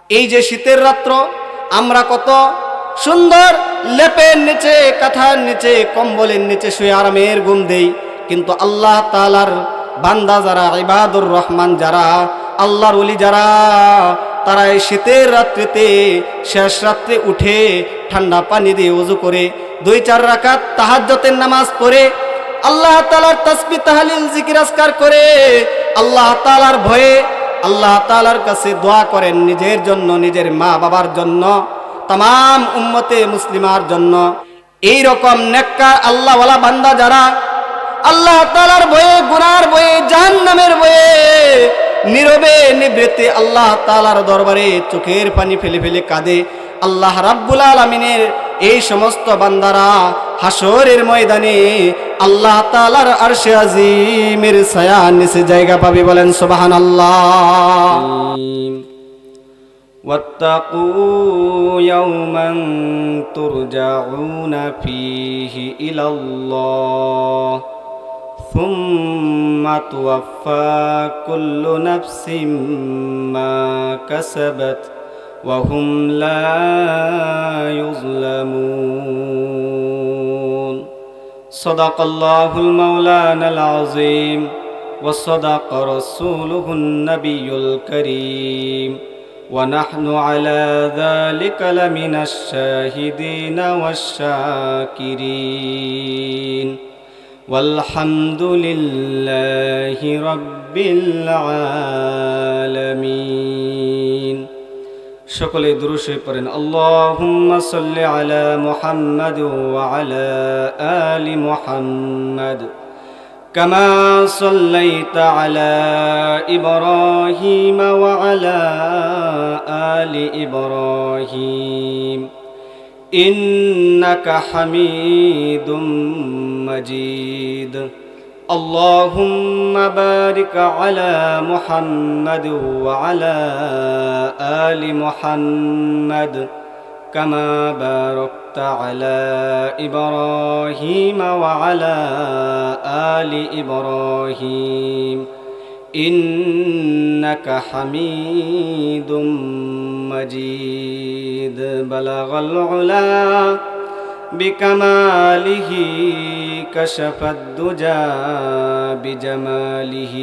এই যে শীতের রাত্র, আমরা কত সুন্দর লেপের নিচে, কাঁথার নিচে, কম্বলের নিচে শুয়ে আরামের ঘুম দেই, কিন্তু আল্লাহ তাআলার বান্দা যারা, ইবাদুর রহমান যারা, আল্লাহর ওলি যারা, তারা এই শীতের রাত্রিতে শেষ রাত্রে উঠে ঠান্ডা পানি দিয়ে ওযু করে 2-4 রাকাত তাহাজ্জুদের নামাজ পড়ে আল্লাহ তাআলার তাসবিহ তাহলিল জিকির আজকার করে আল্লাহ তাআলার ভয়ে আল্লাহ তাআলার কাছে দোয়া করেন, নিজের জন্য, নিজের মা বাবার জন্য, तमाम उम्मते मुस्लिमार जন্য। এই রকম নেককার আল্লাহওয়ালা বান্দা যারা আল্লাহ তাআলার ভয়ে, গুনার ভয়ে, জাহান্নামের ভয়ে নীরবে নিভৃতে আল্লাহ তাআলার দরবারে চোখের পানি ফেলে ফেলে কাঁদে, আল্লাহ রাব্বুল আলামিনের এই সমস্ত বান্দারা হাসরের ময়দানে আল্লাহ তাআলার আরশে আজিমের ছায়ার নিচে জায়গা পাবে। বলেন সুবহানাল্লাহ। واتقوا يوما ترجعون فيه إلى الله ثم توفى كل نفس ما كسبت وهم لا يظلمون صدق الله المولانا العظيم وصدق رسوله النبي الكريم ونحن على ذلك لمن الشاهدين والشاكرين والحمد لله رب العالمين। সকলে দুরূদ শরীফ পড়েন। আল্লাহুম্মা সাল্লি আলা মুহাম্মাদ ওয়া আলা আলি মুহাম্মাদ كما صليت على إبراهيم وعلى آل إبراهيم إنك حميد مجيد اللهم بارك على محمد وعلى آل محمد كما باركت على إبراهيم وعلى آل إبراهيم إنك حميد مجيد بلغ العلا بكماله كشف الدجى بجماله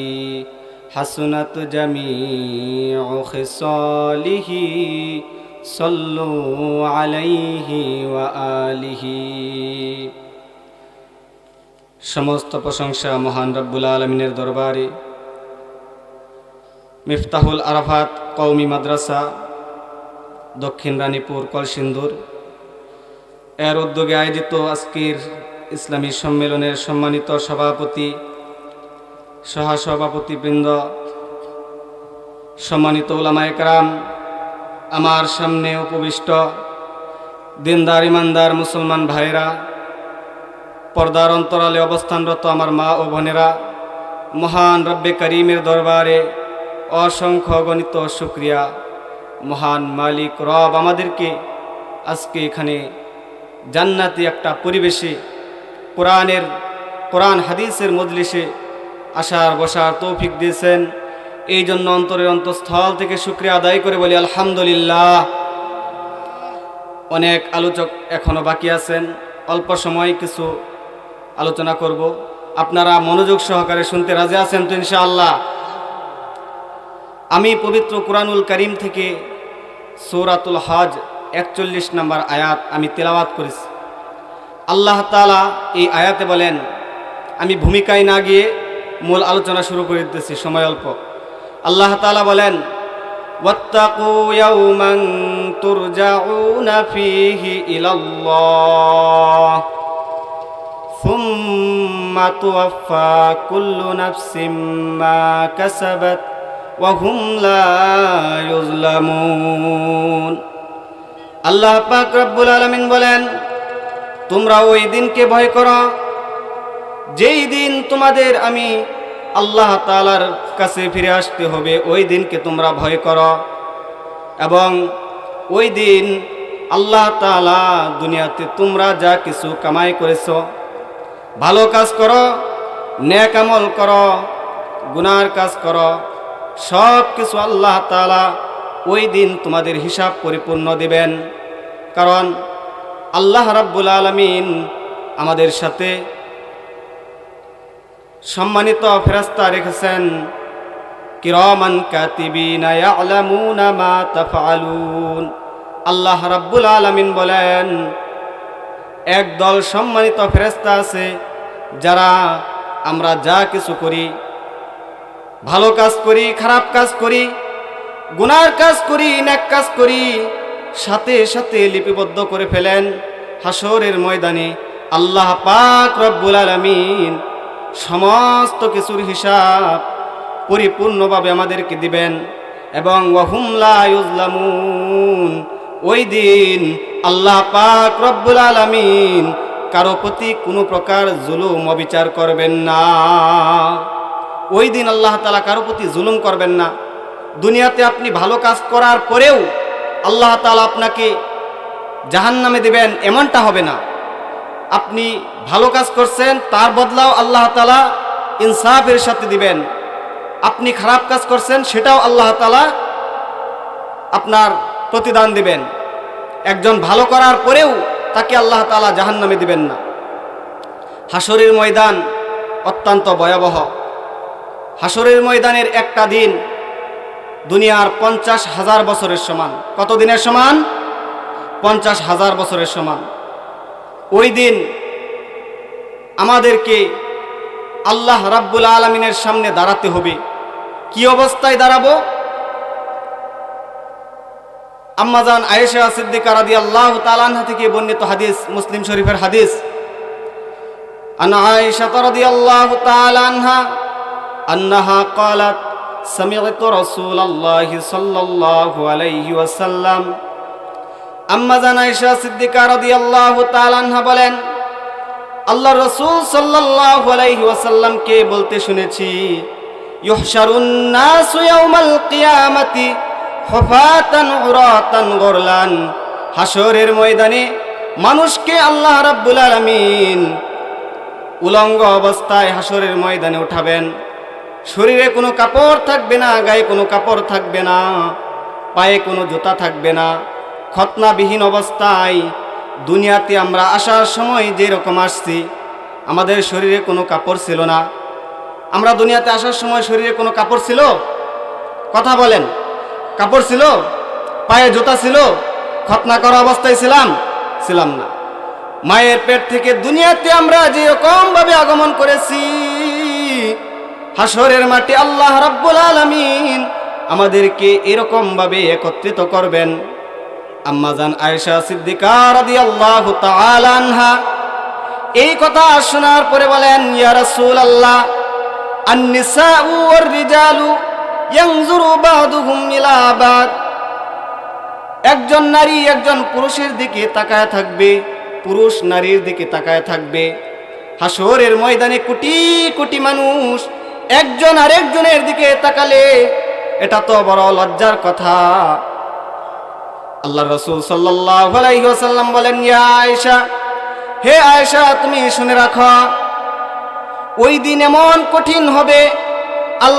حسنت جميع خصاله صلوا عليه وآله। সমস্ত প্রশংসা মহান রব্বুল আলামিনের দরবারে। মিফতাহুল আরাফাত কওমি মাদ্রাসা দক্ষিণ রানীপুর কলসিন্দুর এর উদ্যোগে আয়োজিত আজকের ইসলামী সম্মেলনের সম্মানিত সভাপতি, সহসভাপতিবৃন্দ, সম্মানিত উলামায়ে কেরাম, আমার সামনে উপবিষ্ট দিনদার ইমানদার মুসলমান ভাইরা, পর্দার অন্তরালে অবস্থানরত আমার মা ও বোনেরা, মহান রব্বে করিমের দরবারে অসংখ্য গণিত শুকরিয়া। মহান মালিক রব আমাদেরকে আজকে এখানে জান্নাতি একটা পরিবেশে কোরআন হাদিসের মজলিসে আসার বসার তৌফিক দিয়েছেন। এই জন্য অন্তরের অন্তঃস্থল থেকে শুকরিয়া আদায় করে বলি আলহামদুলিল্লাহ। অনেক আলোচক এখনো বাকি আছেন, অল্প সময় কিছু আলোচনা করব, আপনারা মনোযোগ সহকারে শুনতে রাজি আছেন তো ইনশাআল্লাহ? আমি পবিত্র কুরআনুল কারীম থেকে সূরাতুল হজ 41 নম্বর আয়াত আমি তেলাওয়াত করেছি। আল্লাহ তাআলা এই আয়াতে বলেন, আমি ভূমিকায় না গিয়ে মূল আলোচনা শুরু করে দিতেছি, সময় অল্প। আল্লাহ তাআলা বলেন, ওয়াত্তাকু ইয়াওমান তুরজাউনা ফীহি ইলাল্লাহ সুম্মা তুওয়াফা কুল্লু নাফসিম মা কাসাবাত ওয়া হুম লা ইউজলামুন। আল্লাহ পাক রব্বুল আলামিন বলেন, তোমরা ওই দিনকে ভয় করো যেই দিন তোমাদের আমি আল্লাহ তাআলার কাছে ফিরে আসতে হবে, ওই দিনকে তোমরা ভয় করো। এবং ওই দিন আল্লাহ তাআলা দুনিয়াতে তোমরা যা কিছু কামাই করেছো, ভালো কাজ করো, নেক আমল করো, গুনার কাজ করো, সব কিছু আল্লাহ তাআলা ওই দিন তোমাদের হিসাব পরিপূর্ণ দিবেন। কারণ আল্লাহ রাব্বুল আলামিন আমাদের সাথে সম্মানিত ফেরেশতা রেখেছেন, কিরামান কাতিবিনা ইয়ালামুনা মা তাফআলুন। আল্লাহ রাব্বুল আলামিন বলেন, একদল সম্মানিত ফেরেশতা আছে যারা আমরা যা কিছু করি, ভালো কাজ করি, খারাপ কাজ করি, গুনার কাজ করি, নেক কাজ করি, সাথে সাথে লিপিবদ্ধ করে ফেলেন। হাসরের ময়দানে আল্লাহ পাক রব্বুল আলামিন সমস্ত কিছুর হিসাব পরিপূর্ণভাবে আমাদেরকে দিবেন এবং ওয়াহুম লা ইউজলামুন। ওই দিন আল্লাহ পাক রব্বুল আলামিন কারো প্রতি কোনো প্রকার জুলুম অবিচার করবেন না। ওই দিন আল্লাহ তাআলা কারো প্রতি জুলুম করবেন না। দুনিয়াতে আপনি ভালো কাজ করার পরেও আল্লাহ তাআলা আপনাকে জাহান্নামে দিবেন এমনটা হবে না। আপনি ভালো কাজ করছেন, তার বদলাও আল্লাহ তাআলা ইনসাফের সাথে দিবেন। আপনি খারাপ কাজ করছেন, সেটাও আল্লাহ তাআলা আপনার প্রতিদান দিবেন। একজন ভালো করার পরেও তাকে আল্লাহ তাআলা জাহান্নামে দিবেন না। হাসরের ময়দান অত্যন্ত ভয়াবহ। হাসরের ময়দানের একটা দিন দুনিয়ার 50,000 বছরের সমান। কত দিনের সমান? 50,000 বছরের সমান। ওই দিন আমাদেরকে আল্লাহ রাব্বুল আলামিনের সামনে দাঁড়াতে হবে। কি অবস্থায় দাঁড়াবো? আম্মাজান আয়েশা সিদ্দিকা রাদিয়াল্লাহু তাআলা আনহা থেকে বর্ণিত হাদিস, মুসলিম শরীফের হাদিস। আন আয়েশা রাদিয়াল্লাহু তাআলা আনহা আন্নাহা ক্বালাত সামি'তু রাসূলুল্লাহি সাল্লাল্লাহু আলাইহি ওয়াসাল্লাম। আম্মাজান আয়েশা সিদ্দিকা রাদিয়াল্লাহু তাআলা আনহা বলেন, আল্লাহ রাসূল সাল্লাল্লাহু আলাইহি ওয়াসাল্লামকে বলতে শুনেছি, ইউহশারুন নাসু ইয়াউমাল কিয়ামাতি হুফাতান উরাতান গুরলান। হাসরের ময়দানে মানুষকে আল্লাহ রাব্বুল আলামিন উলঙ্গ অবস্থায় হাসরের ময়দানে উঠাবেন। শরীরে কোনো কাপড় থাকবে না, গায়ে কোনো কাপড় থাকবে না, পায়ে কোনো জুতা থাকবে না, খতনাবিহীন অবস্থায়। দুনিয়াতে আমরা আসার সময় যেরকম আসছি, আমাদের শরীরে কোনো কাপড় ছিল না। আমরা দুনিয়াতে আসার সময় শরীরে কোনো কাপড় ছিল? কথা বলেন, কাপড় ছিল? পায়ে জুতা ছিল? খতনা করা অবস্থায় ছিলাম না। মায়ের পেট থেকে দুনিয়াতে আমরা যেরকম ভাবে আগমন করেছি, হাসরের মাঠে আল্লাহ রাব্বুল আলামিন আমাদেরকে এরকম ভাবে একত্রিত করবেন। আম্মাজান আয়েশা সিদ্দিকা রাদিয়াল্লাহু তাআলা আনহা এই কথা শোনার পরে বলেন, ইয়া রাসূলুল্লাহ, আন-নিসাউ ওয়ার রিজালু ইয়ানজুরু বা'দুহুম ইলা বা'দ। একজন নারী একজন পুরুষের দিকে তাকায় থাকবে, পুরুষ নারীর দিকে তাকায় থাকবে। হাসরের ময়দানে কোটি কোটি মানুষ একজন আরেকজনের দিকে তাকালে এটা তো বড় লজ্জার কথা। আল্লাহ রাসূল সাল্লাল্লাহু আলাইহি ওয়াসাল্লাম বলেন, ইয়া আয়েশা, হে আয়েশা, তুমি শুনে রাখো, ওই দিন এমন কঠিন হবে, আল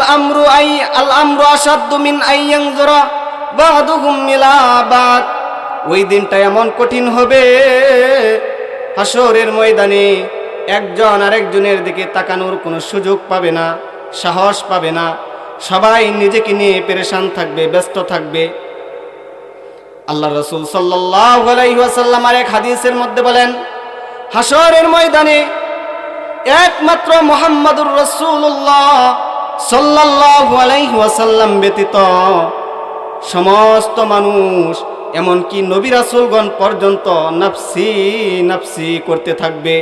আমরু আশাদ্দু মিন আইয়ানজুরা বা'দুহুম ইলা বা'দ। ওই দিনটা এমন কঠিন হবে, হাসরের ময়দানে একজন আরেকজনের দিকে তাকানোর কোনো সুযোগ পাবে না, সাহস পাবে না। সবাই নিজেকে নিয়ে পেরেশান থাকবে, ব্যস্ত থাকবে। আল্লাহ রাসূল সাল্লাল্লাহু আলাইহি ওয়াসাল্লাম আরেক হাদিসের মধ্যে বলেন, হাসরের ময়দানে একমাত্র মুহাম্মাদুর রাসূলুল্লাহ সাল্লাল্লাহু আলাইহি ওয়াসাল্লাম ব্যতীত সমস্ত মানুষ, এমনকি নবী রাসূলগণ পর্যন্ত নাফসি নাফসি করতে থাকবে।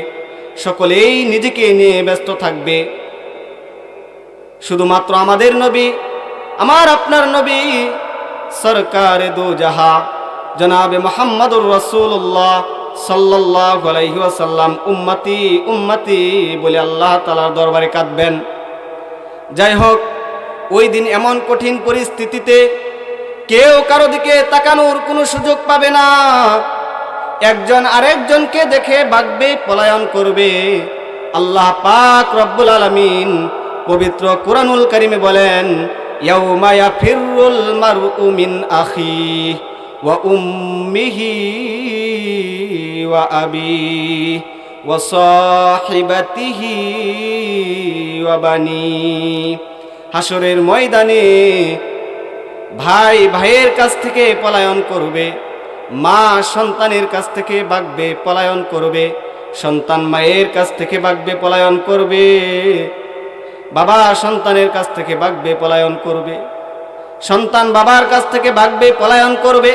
সকলেই নিজেকে নিয়ে ব্যস্ত থাকবে। শুধুমাত্র আমাদের নবী, আমার আপনার নবী, সরকারে দু জাহা জনাবে মুহাম্মাদুর রাসূলুল্লাহ সাল্লাল্লাহু আলাইহি ওয়াসাল্লাম উম্মতি উম্মতি বলে আল্লাহ তাআলার দরবারে কাঁদবেন। যাই হোক, ওই দিন এমন কঠিন পরিস্থিতিতে কেউ কারো দিকে তাকানোর কোনো সুযোগ পাবে না। একজন আরেকজনকে দেখে ভাগবে, পলায়ন করবে। আল্লাহ পাক রব্বুল আলামিন পবিত্র কুরআনুল কারীমে বলেন, ইয়াউমা ইয়াফিরুল মারউ মিন আখিহি ওয়া উম্মিহি ওয়া আবিহি ওয়া সাহিবাতিহি ওয়া বানিহি। হাসরের ময়দানে ভাই ভাইয়ের কাছ থেকে পলায়ন করবে, মা সন্তানের কাছ থেকে ভাগবে পলায়ন করবে, সন্তান মায়ের কাছ থেকে ভাগবে পলায়ন করবে, বাবা সন্তানের কাছ থেকে ভাগবে পলায়ন করবে, সন্তান বাবার কাছ থেকে ভাগবে পলায়ন করবে।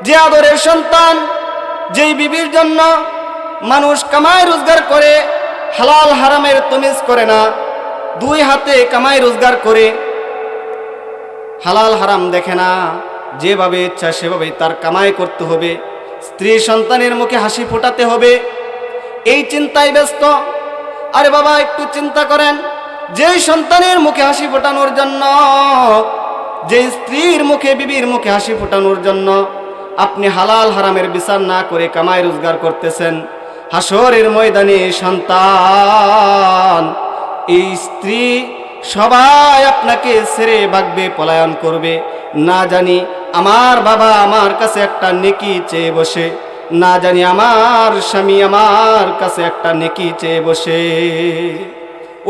যে আদরের সন্তান, যেই বিবির জন্য মানুষ কামাই রোজগার করে, হালাল হারামের তমিজ করে না, দুই হাতে কামাই রোজগার করে, হালাল হারাম দেখে না, যেভাবে ইচ্ছা সেভাবে তার কামাই করতে হবে, স্ত্রী সন্তানের মুখে হাসি ফোটাতে হবে, এই চিন্তায় ব্যস্ত। আরে বাবা একটু চিন্তা করেন, যে সন্তানের মুখে হাসি ফোটানোর জন্য, যে স্ত্রীর মুখে বিবির মুখে হাসি ফোটানোর জন্য আপনি হালাল হারামের বিচার না করে কামাই রোজগার করতেছেন, হাসরের ময়দানে সন্তান, এই স্ত্রী সবাই আপনাকে ছেড়ে ভাগবে পলায়ন করবে। না জানি আমার বাবা আমার কাছে একটা নেকি চেয়ে বসে, না জানি আমার স্বামী আমার কাছে একটা নেকি চেয়ে বসে।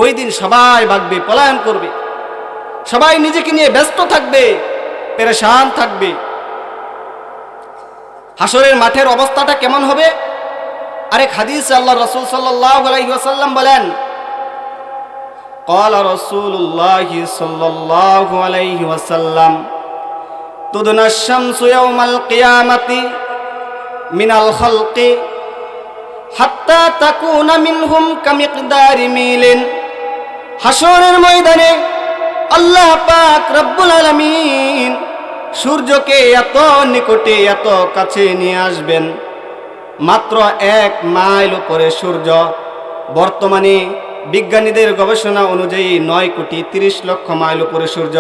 ওই দিন সবাই ভাগবে পলায়ন করবে, সবাই নিজেকে নিয়ে ব্যস্ত থাকবে, পেরেশান থাকবে। হাসরের মাঠের অবস্থাটা কেমন হবে? আরেক হাদিসে আল্লাহ রাসূল সাল্লাল্লাহু আলাইহি ওয়াসাল্লাম বলেন, قال رسول الله صلى الله عليه وسلم تدنى الشمس يوم القيامة من الخلق حتى تكون منهم كمقدار ميل। হাসরের ময়দানে আল্লাহ পাক রব্বুল আলামিন সূর্যকে এত নিকটে এত কাছে নিয়ে আসবেন, মাত্র 1 মাইল উপরে সূর্য। বর্তমানে বিজ্ঞানীদের গবেষণা অনুযায়ী 9,30,00,000 মাইল উপরে সূর্য।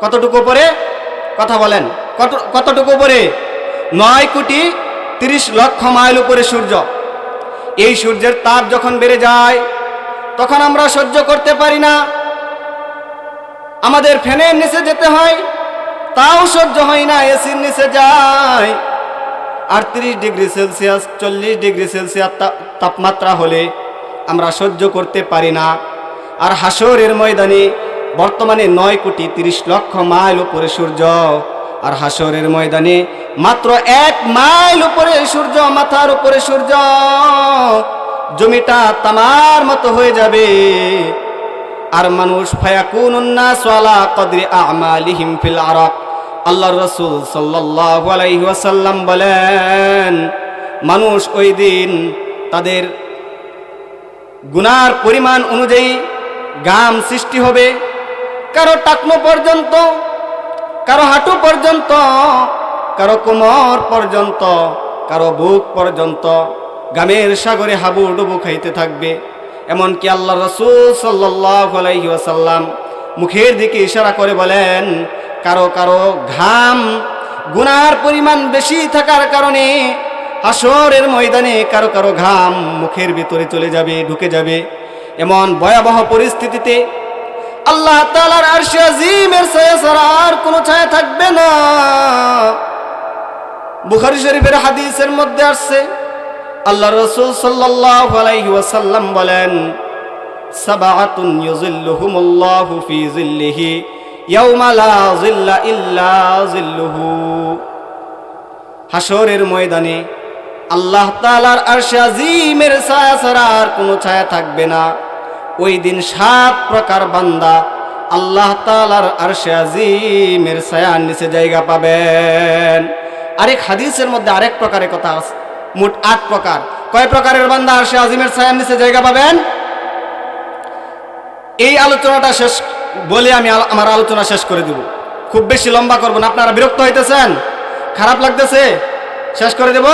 কতটুকু উপরে? কথা বলেন, কতটুকু উপরে? 9,30,00,000 মাইল উপরে সূর্য। এই সূর্যের তাপ যখন বেড়ে যায় তখন আমরা সহ্য করতে পারি না, আমাদের ফ্যানের নিচে যেতে হয়, তাও সহ্য হয় না, এসির নিচে যায়। 38 ডিগ্রি সেলসিয়াস 40 ডিগ্রি সেলসিয়াস তাপমাত্রা হলে আমরা সহ্য করতে পারি না। আর হাসরের ময়দানে বর্তমানে 9,30,00,000 মাইল উপরে সূর্য, আর হাসরের ময়দানে মাত্র 1 মাইল উপরে সূর্য, মাথার উপরে সূর্য। জমিটা তামার মতো হয়ে যাবে। আর মানুষ ফায়াকুনুন নাসু আলা কদরি আমালিহিম ফিল আরাক। আল্লাহর রাসূল সাল্লাল্লাহু আলাইহি ওয়াসাল্লাম বলেন, মানুষ ওই দিন তাদের গুনার পরিমাণ অনুযায়ী ঘাম সৃষ্টি হবে, কারো টাকনো পর্যন্ত, কারো হাঁটু পর্যন্ত, কারো কোমর পর্যন্ত, কারো বুক পর্যন্ত ঘামের সাগরে হাবুডুবু খাইতে থাকবে। এমনকি আল্লাহ রাসূল সাল্লাল্লাহু আলাইহি ওয়াসাল্লাম মুখের দিকে ইশারা করে বলেন, কারো কারো ঘাম গুনার পরিমাণ বেশি থাকার কারণে হাসরের ময়দানে কারো কারো ঘাম মুখের ভিতরে চলে যাবে, ঢুকে যাবে। এমন ভয়াবহ পরিস্থিতিতে আল্লাহ তাআলার আরশে আজিমের ছায়া ছাড়া আর কোনো ছায়া থাকবে না। বুখারী শরীফের হাদিসের মধ্যে আসছে, আল্লাহ রাসূল সাল্লাল্লাহু আলাইহি ওয়াসাল্লাম বলেন, সাবআতুন ইউযিল্লুহুমুল্লাহু ফি যিল্লিহি ইয়াওমা লা যিল্লা ইল্লা যিল্লুহু। হাসরের ময়দানে আল্লাহ তাআলার আরশে আজিমের ছায়া ছাড়া আর কোনো ছায়া থাকবে না। ওই দিন 7 প্রকার বান্দা আল্লাহ তাআলার আরশে আজিমের ছায়ার নিচে জায়গা পাবেন। আরেক হাদিসের মধ্যে আরেক প্রকারের কথা আছে, মোট 8 প্রকার। কয় প্রকারের বান্দা আরশে আজিমের ছায়ার নিচে জায়গা পাবেন? এই আলোচনাটা শেষ বলে আমি আমার আলোচনা শেষ করে দেব, খুব বেশি লম্বা করব না। আপনারা বিরক্ত হইতেছেন? খারাপ লাগতেছে? শেষ করে দেব?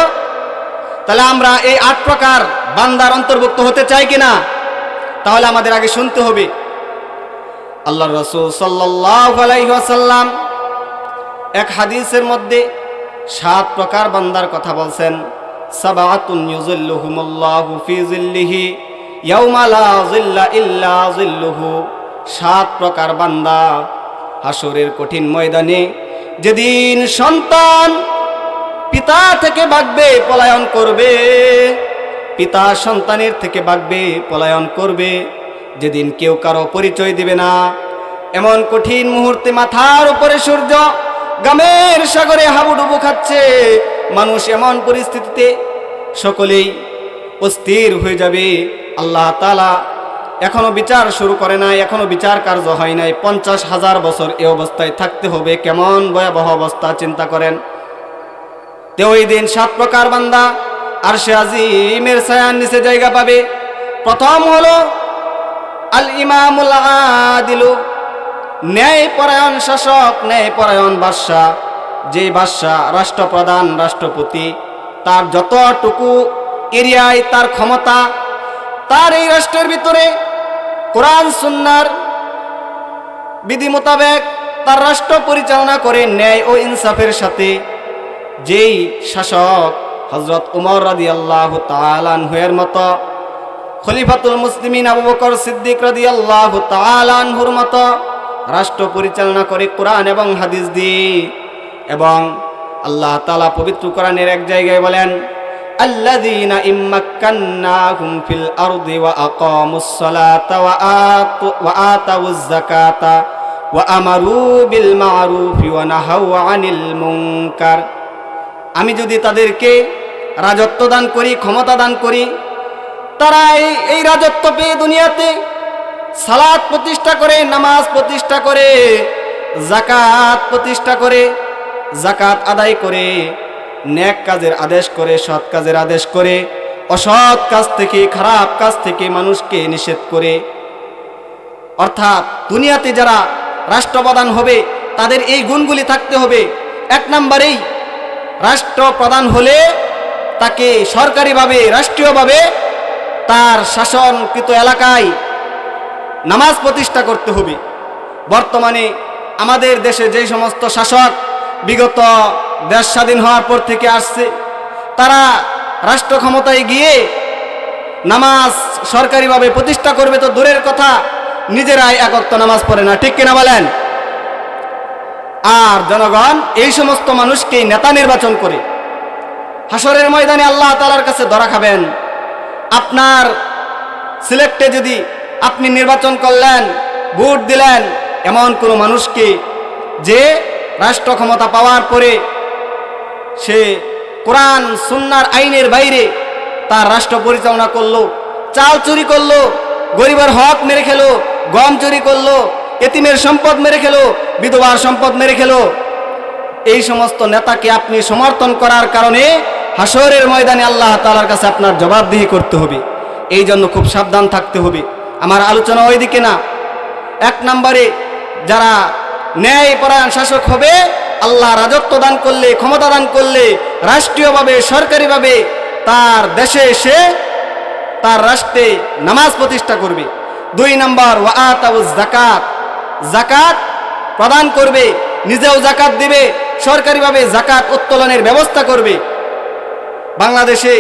তাহলে আমরা এই 8 প্রকার বান্দার অন্তর্ভুক্ত হতে চাই কিনা? তাহলে আমাদের আগে শুনতে হবে। আল্লাহর রাসূল সাল্লাল্লাহু আলাইহি ওয়াসাল্লাম এক হাদিসের মধ্যে 7 প্রকার বান্দার কথা বলছেন। সাবআতুন ইউযিল্লুহুমুল্লাহু ফি যিল্লিহি ইয়াওমা লা যিল্লা ইল্লা যিল্লুহু। 7 প্রকার বান্দা হাসরের কঠিন ময়দানে যেদিন সন্তান পিতা থেকে ভাগবে, পলায়ন করবে, পিতা সন্তানের থেকে ভাগবে, পলায়ন করবে, যেদিন কেউ কারো পরিচয় দিবে না, এমন কঠিন মুহূর্তে মাথার উপরে সূর্য গামের সাগরে হাবুডুবু খাচ্ছে, মানুষ এমন পরিস্থিতিতে সকলেই অস্থির হয়ে যাবে। আল্লাহ তাআলা এখনো বিচার শুরু করে নাই, এখনো বিচার কার্য হয় নাই। 50,000 বছর এই অবস্থায় থাকতে হবে। কেমন ভয়াবহ অবস্থা চিন্তা করেন। তো ওই দিন 7 প্রকার বান্দা আরশে আজিমের ছায়ার নিচে জায়গা পাবে। প্রথম হলো আল ইমামুল আদিলু, ন্যায়পরায়ণ শাসক, ন্যায়পরায়ণ বাদশা। যে বাদশা, রাষ্ট্রপ্রধান, রাষ্ট্রপতি, তার যতটুকু এরিয়ায় তার ক্ষমতা, তার এই রাষ্ট্রের ভিতরে কোরআন সুন্নাহর বিধি মোতাবেক তার রাষ্ট্র পরিচালনা করে ন্যায় ও ইনসাফের সাথে। যেই শাসক হযরত উমর রাদিয়াল্লাহু তাআলা আনহুর মতো, খলিফাতুল মুসলিমিন আবু বকর সিদ্দিক রাদিয়াল্লাহু তাআলা আনহুর মতো রাষ্ট্র পরিচালনা করে কোরআন এবং হাদিস দিয়ে। এবং আল্লাহ তাআলা পবিত্র কোরআনের এক জায়গায় বলেন, আল্লাযীনা ইম্মাক্কান্নাহুম ফিল আরদি ওয়া আকামুস সালাতা ওয়া আতাউয যাকাতা ওয়া আমারু বিল মা'রুফি ওয়া নাহাউ আনিল মুনকার। আমি যদি তাদেরকে রাজত্ব দান করি, ক্ষমতা দান করি, তারা এই রাজত্ব পেয়ে দুনিয়াতে সালাত প্রতিষ্ঠা করে, নামাজ প্রতিষ্ঠা করে, যাকাত প্রতিষ্ঠা করে, যাকাত আদায় করে, নেক কাজের আদেশ করে, সৎ কাজের আদেশ করে, অসৎ কাজ থেকে, খারাপ কাজ থেকে মানুষকে নিষেধ করে। অর্থাৎ দুনিয়াতে যারা রাষ্ট্রপ্রধান হবে তাদের এই গুণগুলি থাকতে হবে। 1 নম্বরেই রাষ্ট্রপ্রধান হলে তাকে সরকারিভাবে, রাষ্ট্রীয়ভাবে তার শাসনকৃত এলাকায় নামাজ প্রতিষ্ঠা করতে হবে। বর্তমানে আমাদের দেশে যে সমস্ত শাসক বিগত দেশ স্বাধীন হওয়ার পর থেকে আসছে, তারা রাষ্ট্র ক্ষমতায় গিয়ে নামাজ সরকারিভাবে প্রতিষ্ঠা করবে তো দূরের কথা, নিজেরাই এক ওয়াক্ত নামাজ পড়ে না। ঠিক কিনা বলেন? আর জনগণ এই সমস্ত মানুষকে নেতা নির্বাচন করে হাসরের ময়দানে আল্লাহ তাআলার কাছে ধরা খাবেন। আপনার সিলেক্টে যদি আপনি নির্বাচন করলেন, ভোট দিলেন এমন কোনো মানুষকে, যে রাষ্ট্র ক্ষমতা পাওয়ার পরে সে কোরআন সুন্নাহর আইনের বাইরে তার রাষ্ট্র পরিচালনা করলো, চাল চুরি করলো, গরিবের হক মেরে খেলো, গম চুরি করলো, এতিমের সম্পদ মেরে খেলো, বিধবার সম্পদ মেরে খেলো, এই সমস্ত নেতাকে আপনি সমর্থন করার কারণে হাসরের ময়দানে আল্লাহ তাআলার কাছে আপনার জবাবদিহি করতে হবে। এই জন্য খুব সাবধান থাকতে হবে। আমার আলোচনা ওইদিকে না। 1 নম্বরে যারা ন্যায়পরায়ণ শাসক হবে, আল্লাহ রাজত্ব দান করলে, ক্ষমতা দান করলে, রাষ্ট্রীয়ভাবে, সরকারিভাবে তার দেশে এসে তার রাষ্ট্রে নামাজ প্রতিষ্ঠা করবে। 2 নম্বর ওয়া আতাউয যাকাত, যাকাত প্রদান করবে, নিজেও যাকাত দিবে, সরকারিভাবে যাকাত উত্তোলনের ব্যবস্থা করবে। বাংলাদেশে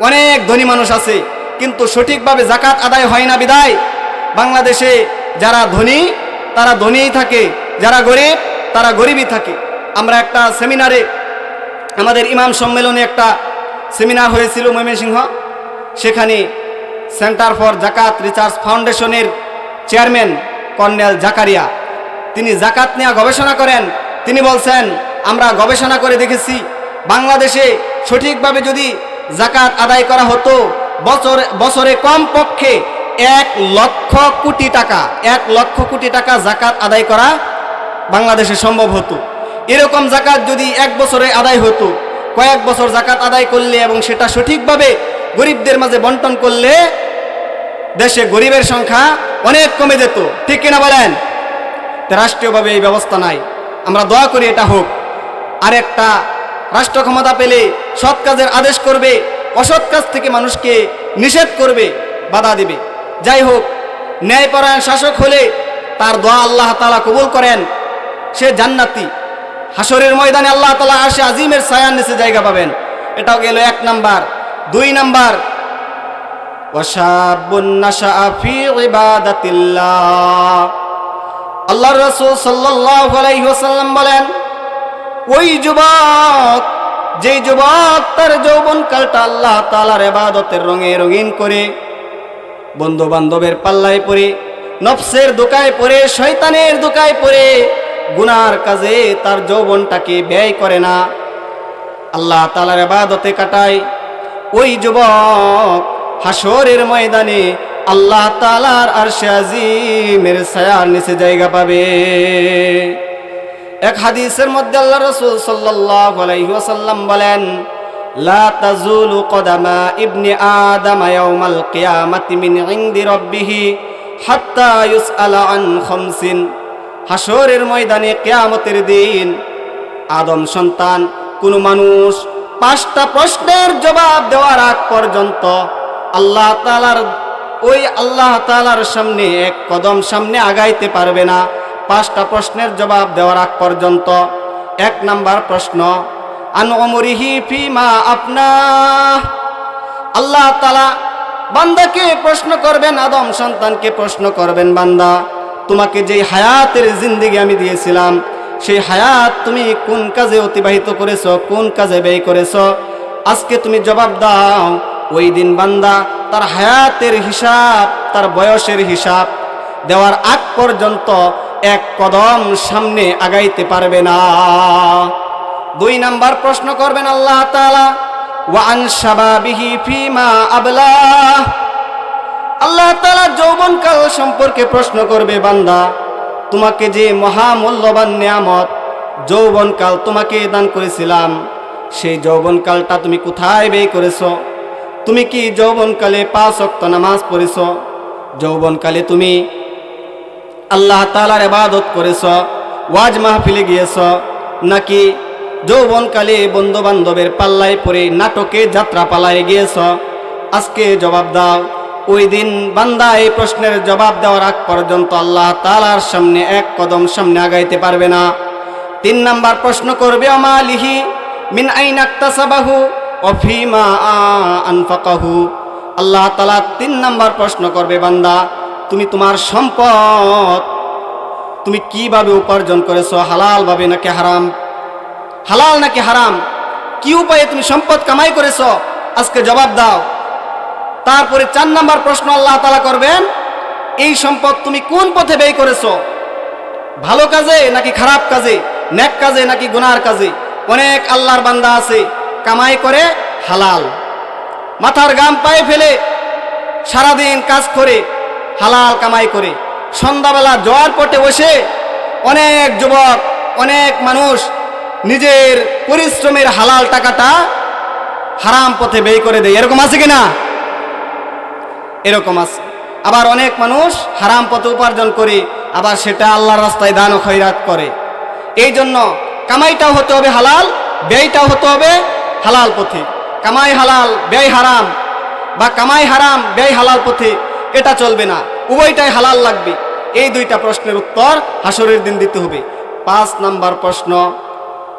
অনেক ধনী মানুষ আছে, কিন্তু সঠিকভাবে যাকাত আদায় হয় না বিদায় বাংলাদেশে যারা ধনী তারা ধনীই থাকে, যারা গরিব তারা গরিবই থাকে। আমরা একটা সেমিনারে, আমাদের ইমাম সম্মেলনে একটা সেমিনার হয়েছিল ময়মনসিংহ, সেখানে সেন্টার ফর জাকাত রিসার্চ ফাউন্ডেশনের চেয়ারম্যান কর্নেল জাকারিয়া, তিনি জাকাত নিয়ে গবেষণা করেন। তিনি বলছেন, আমরা গবেষণা করে দেখেছি বাংলাদেশে সঠিকভাবে যদি জাকাত আদায় করা হতো, বছরে কমপক্ষে 1 লক্ষ কোটি টাকা, 1 লক্ষ কোটি টাকা জাকাত আদায় করা বাংলাদেশে সম্ভব হতো। এরকম জাকাত যদি 1 বছরে আদায় হতো, কয়েক বছর জাকাত আদায় করলে এবং সেটা সঠিকভাবে গরিবদের মাঝে বন্টন করলে দেশে গরিবের সংখ্যা অনেক কমে যেত। ঠিক কিনা বলেন? রাষ্ট্রীয়ভাবে এই ব্যবস্থা নাই, আমরা দোয়া করি এটা হোক। আরেকটা, রাষ্ট্র ক্ষমতা পেলে সৎ কাজের আদেশ করবে, অসৎ কাজ থেকে মানুষকে নিষেধ করবে, বাধা দিবে। যাই হোক, ন্যায়পরায়ণ শাসক হলে তার দোয়া আল্লাহ তাআলা কবুল করেন, সে জান্নাতি। হাসরের ময়দানে আল্লাহ তাআলা আরশে আজিমের ছায়ার নিচে জায়গা পাবেন। এটাও গেল 1 নাম্বার। 2 নাম্বার ওয়াশাবুন নাশাআ ফি ইবাদাতিল্লাহ, আল্লাহর রাসূল সাল্লাল্লাহু আলাইহি ওয়াসাল্লাম বলেন, ওই যুবক, যেই যুবক তার যৌবনকালটা আল্লাহ তাআলার ইবাদতের রঙে রঙিন করে, বন্ধু বান্ধবের পাল্লায় পড়ে, নফসের দোকায় পড়ে, শয়তানের দোকায় পড়ে গুনার কাজে তার যৌবনটাকে ব্যয় করে না, আল্লাহ তাআলার ইবাদতে কাটায়, ওই যুবক হাসরের ময়দানে আল্লাহ তাআলার আরশে আজিমের ছায়ার নিচে জায়গা পাবে। এক হাদিসের মধ্যে আল্লাহ রাসূল সাল্লাল্লাহু আলাইহি ওয়াসাল্লাম বলেন, লা তাজুলু কদামা ইবনি আদম ইয়াউমাল কিয়ামাতি মিন ইনদি রাব্বিহি হাত্তা ইউসআলা আন খামসিন। হাসরের ময়দানে কিয়ামতের দিন আদম সন্তান কোন মানুষ 5টা প্রশ্নের জবাব দেওয়ার আগ পর্যন্ত আল্লাহ তাআলার সামনে এক কদম সামনে আগাইতে পারবে না। 5টা প্রশ্নের জবাব দেওয়ার আগ পর্যন্ত। 1 নাম্বার প্রশ্ন, আন উমরিহি ফিমা আপনা। আল্লাহ তাআলা বান্দাকে প্রশ্ন করবেন, আদম সন্তানকে প্রশ্ন করবেন, বান্দা তোমাকে যে হায়াতের জিন্দেগি আমি দিয়েছিলাম, সেই হায়াত তুমি কোন কাজে অতিবাহিত করেছো, কোন কাজে ব্যয় করেছো? আজকে তুমি জবাব দাও। ওই দিন বান্দা তার হায়াতের হিসাব, তার বয়সের হিসাব দেওয়ার আগ পর্যন্ত এক কদম সামনে আগাইতে পারবে না। 2 নাম্বার প্রশ্ন করবেন আল্লাহ তাআলা, ওয়া আন শাবাবিহি ফিমা আবলা। আল্লাহ তাআলা যৌবনকাল সম্পর্কে প্রশ্ন করবে, বান্দা তোমাকে যে মহামূল্যবান নিয়ামত যৌবনকাল তোমাকে দান করেছিলাম, সেই যৌবনকালটা তুমি কোথায় ব্যয় করেছো? তুমি কি যৌবনকালে 5 ওয়াক্ত নামাজ পড়েছো? যৌবনকালে তুমি আল্লাহ তাআলার ইবাদত করেছো, ওয়াজ মাহফিলে গিয়েছো, নাকি যৌবনকালে বন্ধু বান্ধবের পাল্লায় পড়ে নাটকে যাত্রা পালায় গিয়েছো? আজকে জবাব দাও। ওই দিন বান্দা এই প্রশ্নের জবাব দেওয়ার আগ পর্যন্ত আল্লাহ তাআলার সামনে এক কদম সামনে আগাইতে পারবে না। 3 নাম্বার প্রশ্ন করবে, আমালিহি মিন আইনা ইকতাসাবাহু ওয়া ফিমা আনফাকাহু। আল্লাহ তাআলা 3 নাম্বার প্রশ্ন করবে, বান্দা তুমি তোমার সম্পদ তুমি কিভাবে উপার্জন করেছো? হালাল ভাবে নাকি হারাম? হালাল নাকি হারাম? কি উপায়ে তুমি সম্পদ কামাই করেছো? আজকে জবাব দাও। তারপরে 4 নাম্বার প্রশ্ন আল্লাহ তাআলা করবেন, এই সম্পদ তুমি কোন পথে ব্যয় করেছো? ভালো কাজে নাকি খারাপ কাজে? নেক কাজে নাকি গুনার কাজে? অনেক আল্লাহর বান্দা আছে কামাই করে হালাল, মাথার গাম পায়ে ফেলে সারাদিন কাজ করে হালাল কামাই করে, সন্ধ্যাবেলা জোয়ার পটে বসে অনেক যুবক, অনেক মানুষ নিজের পরিশ্রমের হালাল টাকাটা হারাম পথে ব্যয় করে দেয়। এরকম আছে কিনা? এরকম আছে। আবার অনেক মানুষ হারাম পথে উপার্জন করে আবার সেটা আল্লাহর রাস্তায় দান ও খয়রাত করে। এই জন্য কামাইটাও হতে হবে হালাল, ব্যয়টাও হতে হবে হালাল পথে। কামাই হালাল ব্যয় হারাম, বা কামাই হারাম ব্যয় হালাল পথে, এটা চলবে না। উভয়টাই হালাল লাগবে। এই 2টা প্রশ্নের উত্তর হাসরের দিন দিতে হবে। 5 নাম্বার প্রশ্ন,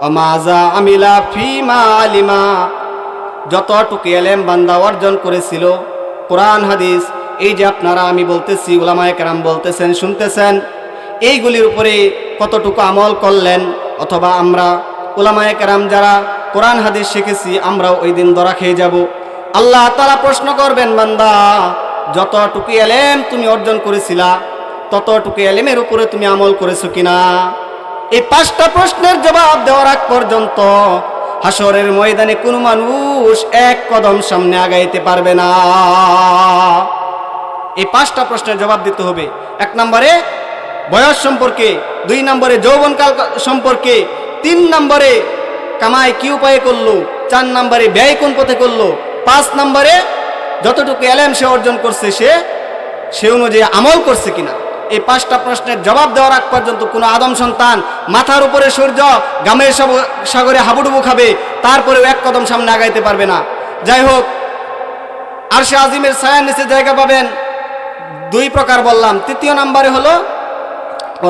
ওমাজা আমিলা ফিমা আলিমা। যতটুকু ইলম বান্দা অর্জন করেছিল, কোরআন হাদিস, এই যে আপনারা আমি বলতেছি, উলামায়ে কেরাম বলতেছেন, শুনতেছেন, এইগুলির উপরে কতটুকু আমল করলেন? অথবা আমরা উলামায়ে কেরাম যারা কোরআন হাদিস শিখেছি, আমরাও ওই দিন ধরা খেয়ে যাব। আল্লাহ তাআলা প্রশ্ন করবেন, বান্দা যতটুকু ইলম তুমি অর্জন করেছিলা, ততটুকু ইলমের উপরে তুমি আমল করেছো কিনা? এই 5টা প্রশ্নের জবাব দেওয়ার আগ পর্যন্ত হাসরের ময়দানে কোনো মানুষ এক কদম সামনে আগাইতে পারবে না। এই 5টা প্রশ্নের জবাব দিতে হবে। 1 নম্বরে বয়স সম্পর্কে, 2 নম্বরে যৌবনকাল সম্পর্কে, 3 নম্বরে কামাই কি উপায়ে করলো, 4 নম্বরে ব্যয় কোন পথে করলো, 5 নম্বরে যতটুকু ইলম সে অর্জন করছে সে অনুযায়ী আমল করছে কিনা। এই 5টা প্রশ্নের জবাব দেওয়ার আগ পর্যন্ত কোনো আদম সন্তান মাথার উপরে সূর্য গামের সাগরে হাবুডুবু খাবে, তারপরেও এক কদম সামনে আগাইতে পারবে না। যাই হোক, আরশে আজিমের ছায়ার নিচে জায়গা পাবেন 2 প্রকার বললাম। 3য় নম্বরে হলো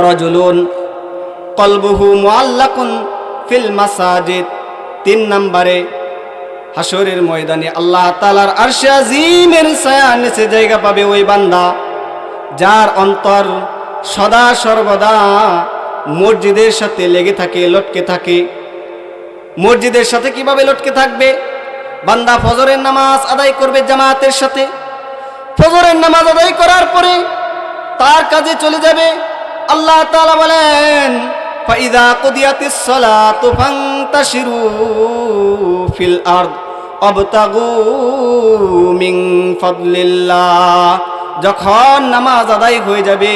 রাজুলুন কলবুহু মুআল্লাকুন ফিল মাসাজিদ। 3 নম্বরে হাসরের ময়দানে আল্লাহ তাআলার আরশে আজিমের ছায়ার নিচে জায়গা পাবে ওই বান্দা যার অন্তর সদা সর্বদা মসজিদের সাথে লেগে থাকে, লটকে থাকে। মসজিদের সাথে কিভাবে লটকে থাকবে? বান্দা ফজরের নামাজ আদায় করবে জামাতের সাথে, ফজরের নামাজ আদায় করার পরে তার কাজে চলে যাবে। আল্লাহ তাআলা বলেন, ফাইদা কুদিয়াতিস সালাতু ফান্তাশিরু ফিল আরদ ওয়াবতাগু মিন ফাদলিল্লাহ। যখন নামাজ আদায় হয়ে যাবে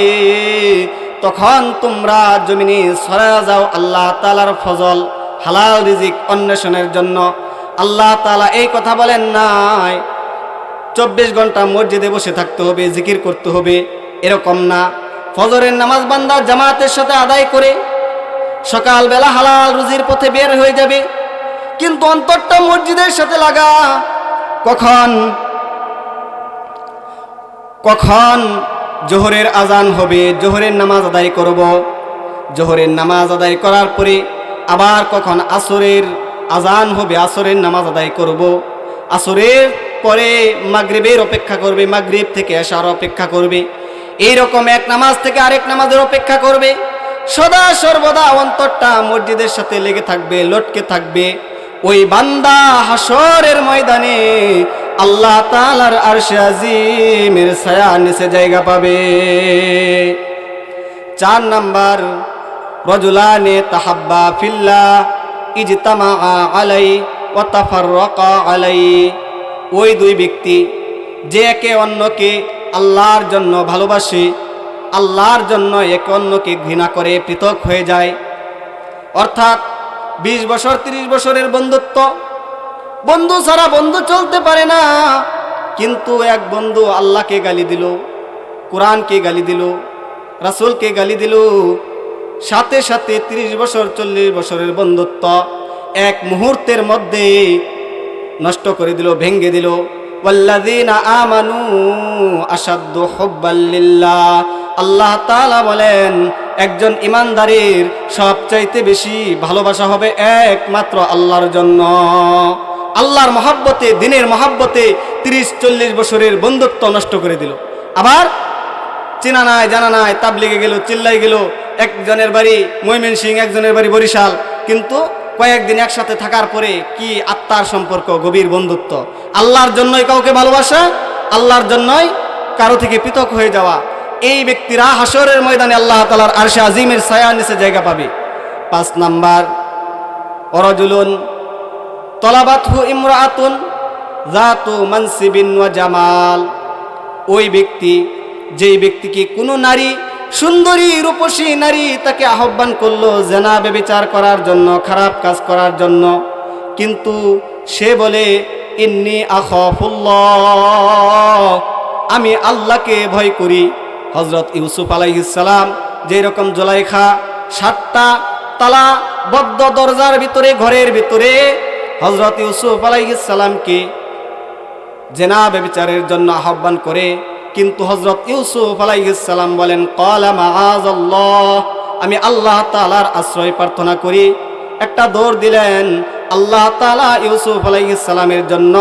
তখন তোমরা জমিনে ছড়িয়ে যাও আল্লাহ তাআলার ফজল, হালাল রিজিক অন্বেষণের জন্য। আল্লাহ তাআলা এই কথা বলেন নাই 24 ঘন্টা মসজিদে বসে থাকতে হবে, জিকির করতে হবে, এরকম না। ফজরের নামাজ বান্দা জামাতের সাথে আদায় করে সকালবেলা হালাল রুজির পথে বের হয়ে যাবে, কিন্তু অন্তরটা মসজিদের সাথে লাগা। কখন কখন জোহরের আজান হবে, জোহরের নামাজ আদায় করব, জোহরের নামাজ আদায় করার পরে আবার কখন আসরের আজান হবে, আসরের নামাজ আদায় করব, আসরের পরে মাগরিবের অপেক্ষা করবে, মাগরিব থেকে এশার অপেক্ষা করবে, এইরকম এক নামাজ থেকে আরেক নামাজের অপেক্ষা করবে। সদা সর্বদা অন্তরটা মসজিদের সাথে লেগে থাকবে, লটকে থাকবে। ওই বান্দা হাসরের ময়দানে আল্লাহ তাআলার আরশে আজিমের ছায়ার নিচে জায়গা পাবে। 4 নাম্বার, রজুলানে তাহাব্বা ফিল্লাহ ইজতামা আলাই ওয়া তাফাররাকা আলাই। ওই দুই ব্যক্তি যে একে অন্যকে আল্লাহর জন্য ভালোবাসে, আল্লাহর জন্য একে অন্যকে ঘৃণা করে পৃথক হয়ে যায়। অর্থাৎ 20 বছর 30 বছরের বন্ধুত্ব, বন্ধু ছাড়া বন্ধু চলতে পারে না, কিন্তু এক বন্ধু আল্লাহকে গালি দিল, কোরআনকে গালি দিল, রাসূলকে গালি দিল, সাথে সাথে 30 বছর 40 বছরের বন্ধুত্ব এক মুহূর্তের মধ্যে নষ্ট করে দিল, ভেঙ্গে দিল। ওয়াল্লাযীনা আমানু আশাদ্দু হুব্বাল লিল্লাহ। আল্লাহ তাআলা বলেন, একজন ইমানদারের সবচাইতে বেশি ভালোবাসা হবে একমাত্র আল্লাহর জন্য। আল্লাহর মহব্বতে, দিনের মহব্বতে 30-40 বছরের বন্ধুত্ব নষ্ট করে দিল। আবার চেনা নাই জানা নাই, তাবলিগে গেল, চিল্লাই গেল, একজনের বাড়ি ময়মনসিংহ, একজনের বাড়ি বরিশাল, কিন্তু কয়েকদিন একসাথে থাকার পরে কি আত্মার সম্পর্ক, গভীর বন্ধুত্ব। আল্লাহর জন্যই কাউকে ভালোবাসা, আল্লাহর জন্যই কারো থেকে পৃথক হয়ে যাওয়া, এই ব্যক্তিরা হাসরের ময়দানে আল্লাহ তাআলার আরশে আজিমের ছায়ার নিচে জায়গা পাবে। 5 নাম্বার, ওয়ারাজুলুন তলাবাতহু ইমরাআতুন যাতু মানসিবিন ওয়া জামাল। ওই ব্যক্তি, যেই ব্যক্তিকে কোনো নারী, সুন্দরী রূপসী নারী তাকে আহ্বান করলো জেনা ব্যভিচার করার জন্য, খারাপ কাজ করার জন্য, কিন্তু সে বলে ইন্নী আখাফুল্লাহ, আমি আল্লাহকে ভয় করি। হযরত ইউসুফ আলাইহিস সালাম যেরকম জুলাইখা 7টা তালা বদ্ধ দরজার ভিতরে, ঘরের ভিতরে হযরত ইউসুফ আলাইহিস সালামকে জেনা ব্যভিচারের জন্য আহ্বান করে, কিন্তু হযরত ইউসুফ আলাইহিস সালাম বলেন ক্বালা মাআযাল্লাহ, আমি আল্লাহ তাআলার আশ্রয় প্রার্থনা করি। একটা দৌড় দিলেন, আল্লাহ তাআলা ইউসুফ আলাইহিস সালামের জন্য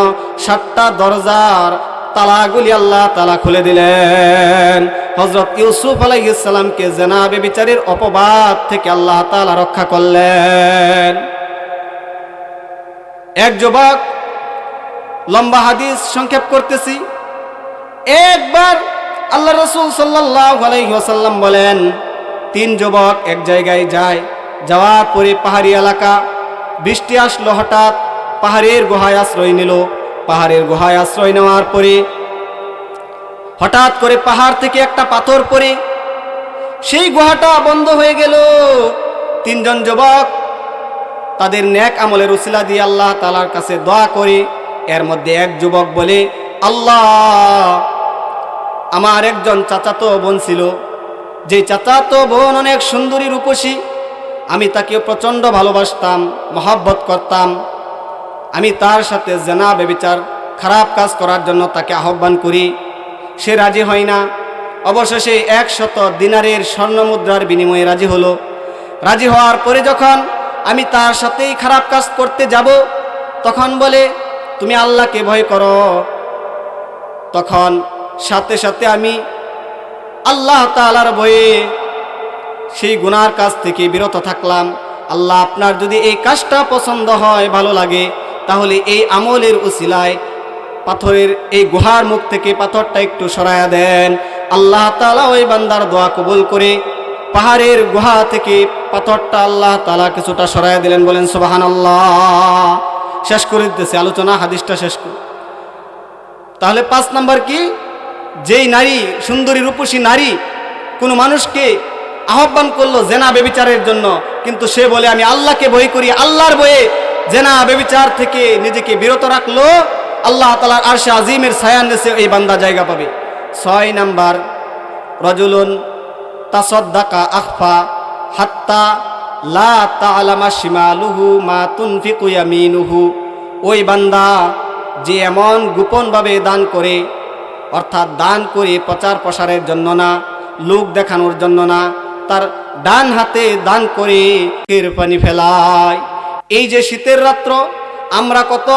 7টা দরজার তালাগুলি আল্লাহ তাআলা খুলে দিলেন। হযরত ইউসুফ আলাইহিস সালামকে জেনা ব্যভিচারের অপবাদ থেকে আল্লাহ তাআলা রক্ষা করলেন। এক যুবক, লম্বা হাদিস সংক্ষেপ করতেছি, একবার আল্লাহ রাসূল সাল্লাল্লাহু আলাইহি ওয়াসাল্লাম বলেন, 3 যুবক এক জায়গায় যায়, যাওয়ার পরে পাহাড়ি এলাকা, বৃষ্টি আসলো, হঠাৎ পাহাড়ের গুহায় আশ্রয় নিল। পাহাড়ের গুহায় আশ্রয় নেওয়ার পরে হঠাৎ করে পাহাড় থেকে একটা পাথর পড়ে সেই গুহাটা বন্ধ হয়ে গেল। 3 জন যুবক তাদের নেক আমলের উসিলা দিয়ে আল্লাহ তাআলার কাছে দোয়া করে। এর মধ্যে এক যুবক বলে, আল্লাহ, আমার একজন চাচাতো বোন ছিল, যে চাচাতো বোন অনেক সুন্দরী রূপসী, আমি তাকে প্রচণ্ড ভালোবাসতাম, মহব্বত করতাম। আমি তার সাথে জেনা ব্যভিচার, খারাপ কাজ করার জন্য তাকে আহ্বান করি, সে রাজি হয় না। অবশেষে 100 দিনারের স্বর্ণমুদ্রার বিনিময়ে রাজি হলো। রাজি হওয়ার পরে যখন আমি তার সাথেই খারাপ কাজ করতে যাব, তখন বলে, তুমি আল্লাহকে ভয় করো। তখন সাথে সাথে আমি আল্লাহ তাআলার ভয়ে সেই গুনার কাজ থেকে বিরত থাকলাম। আল্লাহ আপনার যদি এই কাজটা পছন্দ হয়, ভালো লাগে, তাহলে এই আমলের উসিলায় পাথরের এই গুহার মুখ থেকে পাথরটা একটু সরায়া দেন। আল্লাহ তাআলা ওই বান্দার দোয়া কবুল করে পাহাড়ের গুহা থেকে পাথরটা আল্লাহ তাআলা কিছুটা সরায়া দিলেন। বলেন সুবহানাল্লাহ। শেষ করে দিতেছে আলোচনা, হাদিসটা শেষ করে। তাহলে 5 নাম্বার কি? যেই নারী, সুন্দরী রূপসী নারী কোনো মানুষকে আহ্বান করলো জেনা ব্যভিচারের জন্য, কিন্তু সে বলে আমি আল্লাহকে ভয় করি, আল্লাহর ভয়ে জেনা ব্যভিচার থেকে নিজেকে বিরত রাখলো, আল্লাহ তাআলার আরশে আজিমের ছায়ার নিচে এই বান্দা জায়গা পাবে। 6 নাম্বার, রাজুলুন তাসাদ্দাকা আখফা হাত্তা লা তা'লামা শিমালুহু মা তুনফিকু ইয়ামিনুহু। ওই বান্দা যে এমন গোপনভাবে দান করে, অর্থাৎ দান করে প্রচার প্রসারের জন্য না, লোক দেখানোর জন্য না, তার ডান হাতে দান করে এর পানি ফেলায়। এই যে শীতের রাত্র আমরা কত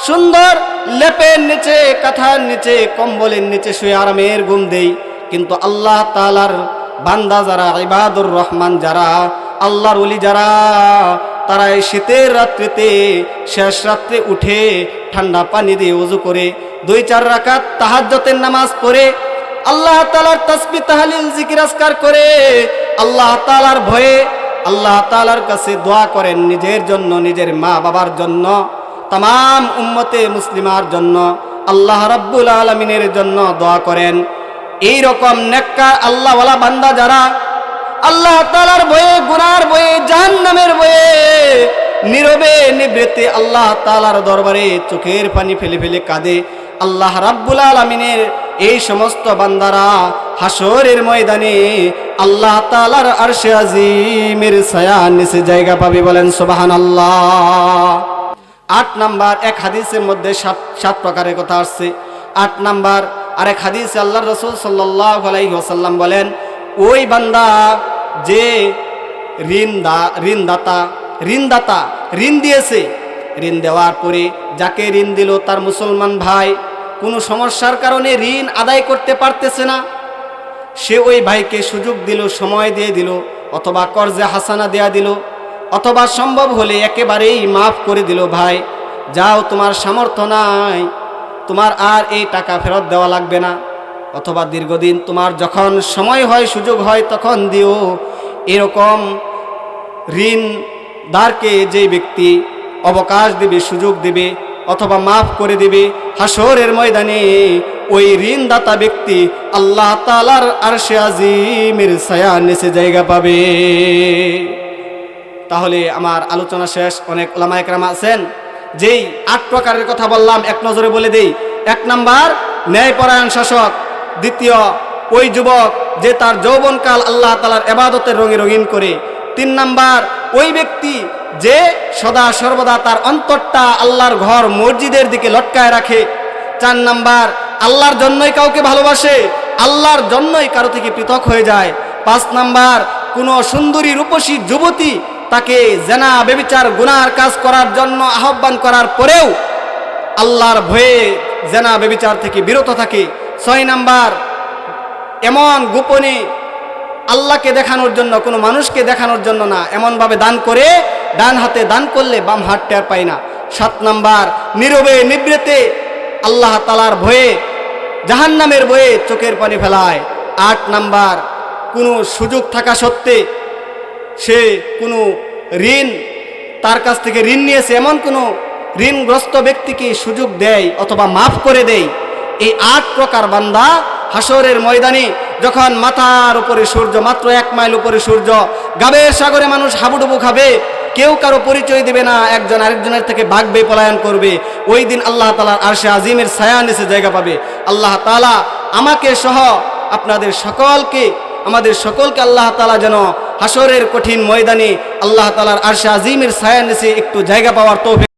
সুন্দর লেপের নিচে, কাঁথার নিচে, কম্বলের নিচে শুয়ে আরামের ঘুম দেই, কিন্তু আল্লাহ তাআলার বান্দা যারা, ইবাদুর রহমান যারা, আল্লাহর ওলি যারা, তারা এই শীতের রাত্রিতে শেষ রাত্রে উঠে ঠান্ডা পানি দিয়ে ওযু করে 2-4 রাকাত তাহাজ্জুদের নামাজ পড়ে আল্লাহ তাআলার তাসবিহ তাহলিল জিকির আজকার করে আল্লাহ তাআলার ভয়ে আল্লাহ তাআলার কাছে দোয়া করেন, নিজের জন্য, নিজের মা বাবার জন্য, तमाम उम्मते मुस्लिमार जन्नो আল্লাহ রাব্বুল আলামিনের জন্য দোয়া করেন। এই রকম নেককার আল্লাহওয়ালা বান্দা যারা আল্লাহ তাআলার ভয়ে, গুনার ভয়ে, জাহান্নামের ভয়ে নীরবে নিবৃতে আল্লাহ তাআলার দরবারে চোখের পানি ফেলে ফেলে কাঁদে, আল্লাহ রাব্বুল আলামিনের এই সমস্ত বান্দারা হাসরের ময়দানে আল্লাহ তাআলার আরশে আজিমের ছায়ার নিচে জায়গা পাবে। বলেন সুবহানাল্লাহ। 8 নাম্বার এক হাদিসের মধ্যে 7 প্রকারের কথা আসছে। 8 নাম্বার আরেক হাদিসে আল্লাহর রাসূল সাল্লাল্লাহু আলাইহি ওয়াসাল্লাম বলেন, ওই বান্দা যে ঋণদাতা ঋণ দিয়েছে, ঋণ দেওয়ার পরে যাকে ঋণ দিল তার মুসলমান ভাই কোনো সমস্যার কারণে ঋণ আদায় করতে পারতেছে না, সে ওই ভাইকে সুযোগ দিল, সময় দিয়ে দিল, অথবা কর্জে হাসানা দেয়া দিল, অথবা সম্ভব হলে একেবারেই মাফ করে দিল, ভাই যাও তোমার সামর্থ্য নাই, তোমার আর এই টাকা ফেরত দেওয়া লাগবে না, অথবা দীর্ঘদিন তোমার যখন সময় হয়, সুযোগ হয় তখন দিও। এরকম ঋণদারকে যে ব্যক্তি অবকাশ দেবে, সুযোগ দেবে, অথবা মাফ করে দেবে, হাসরের ময়দানে ওই ঋণদাতা ব্যক্তি আল্লাহ তাআলার আরশে আজিমের ছায়ার নিচে জায়গা পাবে। তাহলে আমার আলোচনা শেষ। অনেক উলামা একরাম আছেন, যেই 8 প্রকারের কথা বললাম এক নজরে বলে দেই। 1 নাম্বার ন্যায়পরায়ণ শাসক। দ্বিতীয়, ওই যুবক যে তার যৌবনকাল আল্লাহ তাআলার ইবাদতের রঙে রঙিন করে। 3 নাম্বার ওই ব্যক্তি যে সদা সর্বদা তার অন্তরটা আল্লাহর ঘর মসজিদের দিকে লটকায় রাখে। 4 নাম্বার আল্লাহর জন্যই কাউকে ভালোবাসে, আল্লাহর জন্যই কারো থেকে পৃথক হয়ে যায়। 5 নাম্বার কোনো সুন্দরী রূপসী যুবতী তাকে জেনা ব্যভিচার গুনার কাজ করার জন্য আহ্বান করার পরেও আল্লাহর ভয়ে জেনা ব্যভিচার থেকে বিরত থাকে। 6 নাম্বার এমন গোপনে আল্লাহকে দেখানোর জন্য, কোনো মানুষকে দেখানোর জন্য না, এমনভাবে দান করে, ডান হাতে দান করলে বাম হাত টের পায় না। 7 নাম্বার নীরবে নিবৃতে আল্লাহ তাআলার ভয়ে, জাহান্নামের ভয়ে চোখের পানি ফেলায়। 8 নাম্বার কোনো সুযোগ থাকা সত্ত্বে সে কোনো ঋণ, তার কাছ থেকে ঋণ নিয়েছে এমন কোনো ঋণগ্রস্ত ব্যক্তিকে সুযোগ দেয় অথবা মাফ করে দেয়। এই 8 প্রকার বান্দা হাসরের ময়দানে যখন মাথার উপরে সূর্য, মাত্র 1 মাইল উপরে সূর্য, গাবের সাগরে মানুষ হাবুডুবু খাবে, কেউ কারো পরিচয় দেবে না, একজন আরেকজনের থেকে ভাগবে, পলায়ন করবে, ওই দিন আল্লাহ তাআলার আরশে আজিমের ছায়া নিচে জায়গা পাবে। আল্লাহ তাআলা আমাকে সহ আপনাদের সকলকে, আমাদের সকলকে আল্লাহ তাআলা যেন হাসরের কঠিন ময়দানে আল্লাহ তাআলার আরশে আজিমের ছায়া নিচে একটু জায়গা পাওয়ার তৌফিক